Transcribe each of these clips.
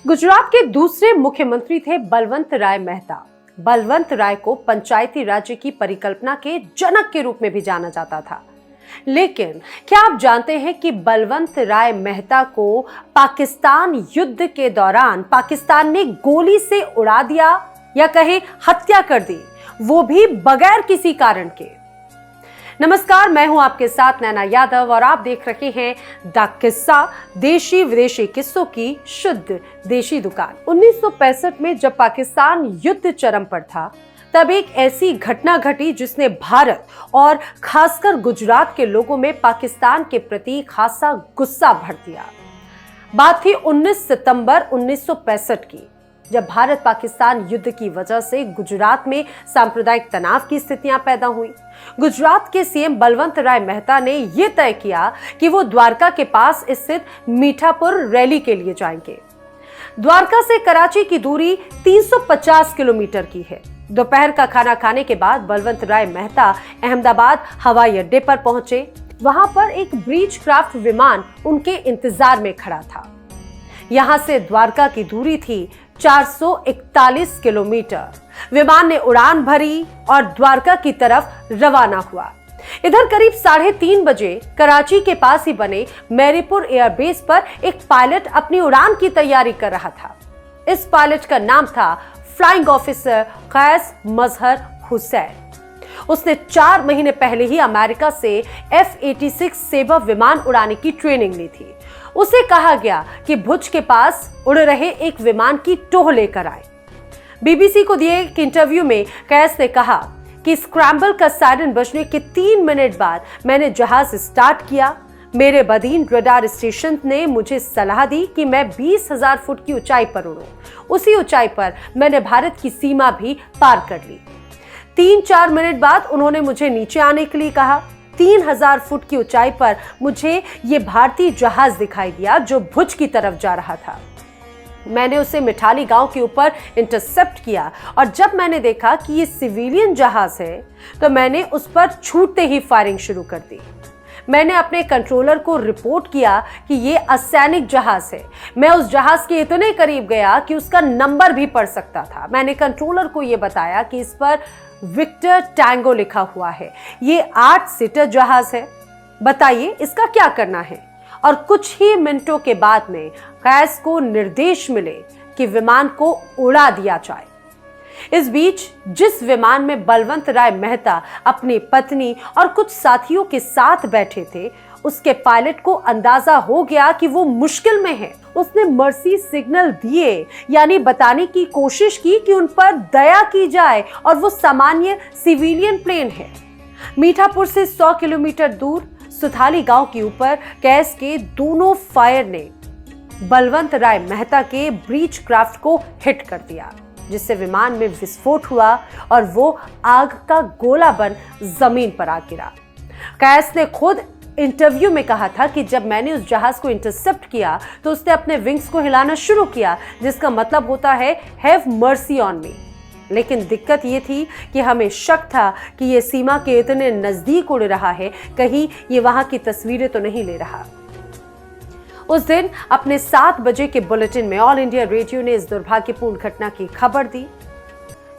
गुजरात के दूसरे मुख्यमंत्री थे बलवंत राय मेहता। बलवंत राय को पंचायती राज्य की परिकल्पना के जनक के रूप में भी जाना जाता था। लेकिन क्या आप जानते हैं कि बलवंत राय मेहता को पाकिस्तान युद्ध के दौरान पाकिस्तान ने गोली से उड़ा दिया या कहें हत्या कर दी, वो भी बगैर किसी कारण के। नमस्कार, मैं हूं आपके साथ नैना यादव और आप देख रहे हैं द किस्सा, देशी विदेशी किस्सों की शुद्ध देशी दुकान। 1965 में जब पाकिस्तान युद्ध चरम पर था, तब एक ऐसी घटना घटी जिसने भारत और खासकर गुजरात के लोगों में पाकिस्तान के प्रति खासा गुस्सा भर दिया। बात थी 19 सितंबर 1965 की, जब भारत पाकिस्तान युद्ध की वजह से गुजरात में सांप्रदायिक तनाव की स्थितियां पैदा हुई। गुजरात के सीएम बलवंत राय मेहता ने यह तय किया कि वो द्वारका के पास स्थित मीठापुर रैली के लिए जाएंगे। द्वारका से कराची की दूरी 350 किलोमीटर की है। दोपहर का खाना खाने के बाद बलवंत राय मेहता अहमदाबाद हवाई अड्डे पर पहुंचे। वहां पर एक ब्रीच क्राफ्ट विमान उनके इंतजार में खड़ा था। यहां से द्वारका की दूरी थी 441 किलोमीटर। विमान ने उड़ान भरी और द्वारका की तरफ रवाना हुआ। इधर करीब 3:30 बजे कराची के पास ही बने मैरीपुर एयरबेस पर एक पायलट अपनी उड़ान की तैयारी कर रहा था। इस पायलट का नाम था फ्लाइंग ऑफिसर कैस मजहर हुसैन। उसने 4 महीने पहले ही अमेरिका से F-86 सेबा विमान उड़ाने की ट्रेनिंग ली थी। उसे कहा गया कि भुज के पास उड़ रहे एक विमान की टोह लेकर आए। बीबीसी को दिए एक इंटरव्यू में कैस ने कहा कि स्क्रैम्बल का सायरन बजने के 3 मिनट बाद मैंने जहाज स्टार्ट किया। मेरे बदीन रडार स्टेशन ने मुझे सलाह दी कि मैं 20,000 फुट की ऊंचाई पर उड़ूं। उसी ऊंचाई पर मैंने भारत की सीमा भी पार कर ली। 3-4 मिनट बाद उन्होंने मुझे नीचे आने के लिए कहा। 3,000 फुट की ऊंचाई पर मुझे ये भारतीय जहाज दिखाई दिया जो भुज की तरफ जा रहा था। मैंने उसे मिठाली गांव के ऊपर इंटरसेप्ट किया और जब मैंने देखा कि ये सिविलियन जहाज है तो मैंने उस पर छूटते ही फायरिंग शुरू कर दी। मैंने अपने कंट्रोलर को रिपोर्ट किया कि ये असैनिक जहाज है। मैं उस जहाज के इतने करीब गया कि उसका नंबर भी पढ़ सकता था। मैंने कंट्रोलर को यह बताया कि इस पर विक्टर टैंगो लिखा हुआ है। ये 8 सीटर जहाज है, बताइए इसका क्या करना है। और कुछ ही मिनटों के बाद में कैस को निर्देश मिले कि विमान को उड़ा दिया जाए। इस बीच जिस विमान में बलवंत राय मेहता अपनी पत्नी और कुछ साथियों के साथ बैठे थे, उसके पायलट को अंदाजा हो गया कि वो मुश्किल में है। उसने मर्सी सिग्नल दिए, यानी बताने की कोशिश की कि उन पर दया की जाए और वो सामान्य सिविलियन प्लेन है। मीठापुर से 100 किलोमीटर दूर सुथाली गांव के ऊपर कैस के दोनों फायर ने बलवंत राय मेहता के ब्रीच क्राफ्ट को हिट कर दिया, जिससे विमान में विस्फोट हुआ और वो आग का गोला बन जमीन पर आ गिरा। कैस ने खुद इंटरव्यू में कहा था कि जब मैंने उस जहाज को इंटरसेप्ट किया तो उसने अपने विंग्स को हिलाना शुरू किया, जिसका मतलब होता है हैव मर्सी ऑन मी। लेकिन दिक्कत ये थी कि हमें शक था कि ये सीमा के इतने नजदीक उड़ रहा है, कहीं ये वहां की तस्वीरें तो नहीं ले रहा। उस दिन अपने 7 बजे के बुलेटिन में ऑल इंडिया रेडियो ने इस दुर्भाग्यपूर्ण घटना की खबर दी।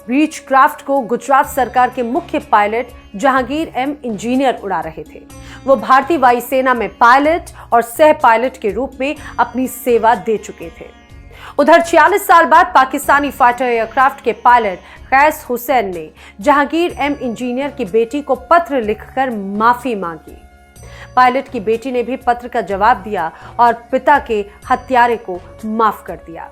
ब्रीच क्राफ्ट को गुजरात सरकार के मुख्य पायलट जहांगीर एम इंजीनियर उड़ा रहे थे। वो भारतीय वायुसेना में पायलट और सह पायलट के रूप में अपनी सेवा दे चुके थे। उधर 46 साल बाद पाकिस्तानी फाइटर एयरक्राफ्ट के पायलट कैस हुसैन ने जहांगीर एम इंजीनियर की बेटी को पत्र लिखकर माफी मांगी। पायलट की बेटी ने भी पत्र का जवाब दिया और पिता के हत्यारे को माफ कर दिया।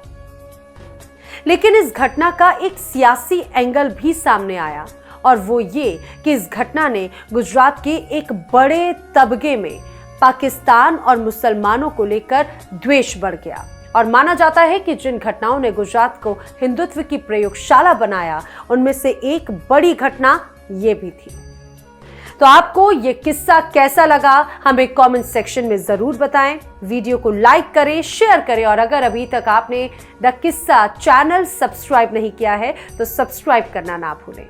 लेकिन इस घटना का एक सियासी एंगल भी सामने आया और वो ये कि इस घटना ने गुजरात के एक बड़े तबके में पाकिस्तान और मुसलमानों को लेकर द्वेष बढ़ गया। और माना जाता है कि जिन घटनाओं ने गुजरात को हिंदुत्व की प्रयोगशाला बनाया, उनमें से एक बड़ी घटना ये भी थी। तो आपको ये किस्सा कैसा लगा, हमें कमेंट सेक्शन में जरूर बताएं। वीडियो को लाइक करें, शेयर करें और अगर अभी तक आपने द किस्सा चैनल सब्सक्राइब नहीं किया है तो सब्सक्राइब करना ना भूलें।